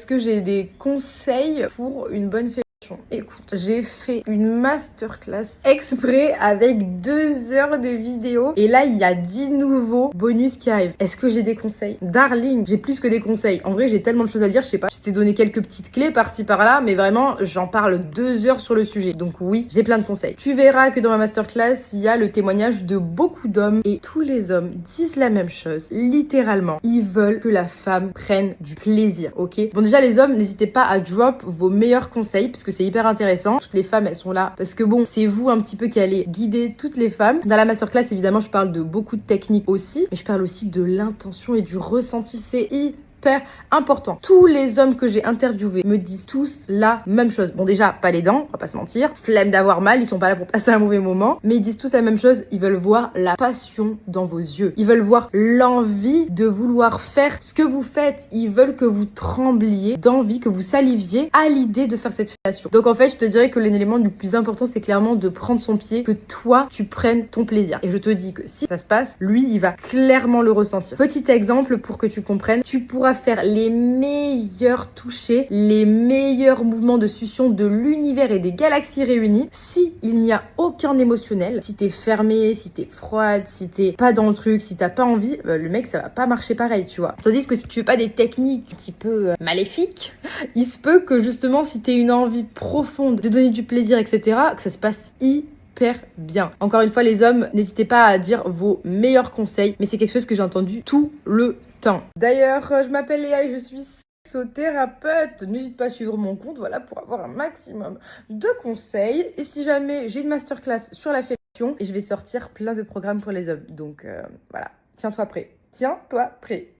est-ce que j'ai des conseils pour une bonne fellation? Écoute, j'ai fait une masterclass exprès avec 2 heures de vidéo et là il y a 10 nouveaux bonus qui arrivent. Est-ce que j'ai des conseils? Darling, j'ai plus que des conseils. En vrai, j'ai tellement de choses à dire, je sais pas. Je t'ai donné quelques petites clés par-ci par-là, mais vraiment, j'en parle 2 heures sur le sujet. Donc oui, j'ai plein de conseils. Tu verras que dans ma masterclass, il y a le témoignage de beaucoup d'hommes et tous les hommes disent la même chose. Littéralement, ils veulent que la femme prenne du plaisir, ok? Bon, déjà, les hommes, n'hésitez pas à drop vos meilleurs conseils parce que c'est hyper intéressant. Toutes les femmes, elles sont là parce que bon, c'est vous un petit peu qui allez guider toutes les femmes. Dans la masterclass, évidemment, je parle de beaucoup de techniques aussi, mais je parle aussi de l'intention et du ressenti. C'est hyper important. Tous les hommes que j'ai interviewés me disent tous la même chose. Bon, déjà, pas les dents, on va pas se mentir. Flemme d'avoir mal, ils sont pas là pour passer un mauvais moment. Mais ils disent tous la même chose. Ils veulent voir la passion dans vos yeux. Ils veulent voir l'envie de vouloir faire ce que vous faites. Ils veulent que vous trembliez d'envie, que vous saliviez à l'idée de faire cette fellation. Donc en fait, je te dirais que l'élément le plus important, c'est clairement de prendre son pied, que toi, tu prennes ton plaisir. Et je te dis que si ça se passe, lui, il va clairement le ressentir. Petit exemple pour que tu comprennes, tu pourras faire les meilleurs touchés, les meilleurs mouvements de succion de l'univers et des galaxies réunies si il n'y a aucun émotionnel. Si t'es fermé, si t'es froide, si t'es pas dans le truc, si t'as pas envie, le mec, ça va pas marcher pareil, tu vois. Tandis que si tu veux pas des techniques un petit peu maléfiques, il se peut que justement, si t'es une envie profonde de donner du plaisir, etc., que ça se passe hyper bien. Encore une fois, les hommes, n'hésitez pas à dire vos meilleurs conseils, mais c'est quelque chose que j'ai entendu tout le temps. D'ailleurs, je m'appelle Léa et je suis sexothérapeute. N'hésite pas à suivre mon compte, voilà, pour avoir un maximum de conseils. Et si jamais j'ai une masterclass sur la fellation, et je vais sortir plein de programmes pour les hommes. Donc voilà, tiens-toi prêt. Tiens-toi prêt.